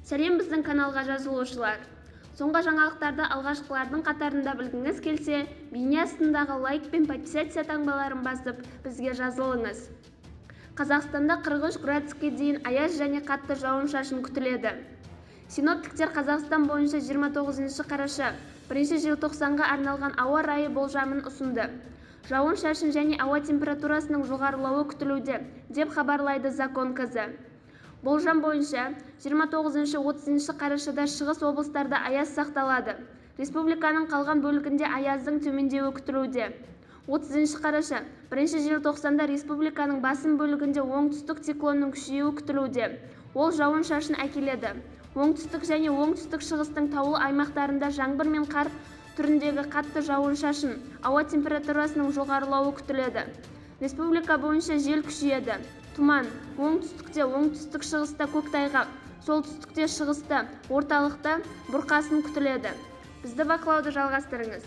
Сәлем біздің каналға жазылушылар. Соңғы жаңалықтарды алғашқылардың қатарында білгіңіз келсе, бейне астындағы лайк пен подписация таңбаларын басып, бізге жазылыңыз. Қазақстанда 43 градуске дейін аяз және қатты жауын-шашын күтіледі. Синоптиктер Қазақстан бойынша 29 қараша 1 желтоқсанға арналған ауа райы болжамын ұсынды. Жауын-шашын және ауа температурасының жоғарылауы күтілуде, деп хабарлайды Закон КЗ. Болжам бойынша 29-30 қарашада шығыс облыстарда аяз сақталады. Республиканың қалған бөлігінде аяздың төмендеуі күтілуде. 30 қараша 1 желтоқсанда республиканың басым бөлігінде оңтүстік циклонның күшеюі күтілуде. Ол жауын-шашын әкеледі. Оңтүстік және оңтүстік шығыстың таулы аймақтарында жаңбыр мен қар түріндегі қатты жауын-шашын, ауа температурасының жоғарылауы күтіледі. Республика бойынша жел күшейеді. Тұман, оңтүстікте, оңтүстік шығыста көктайғақ, солтүстікте, шығыста, орталықта бұрқасын күтіледі. Бізді бақылауды жалғастырыңыз.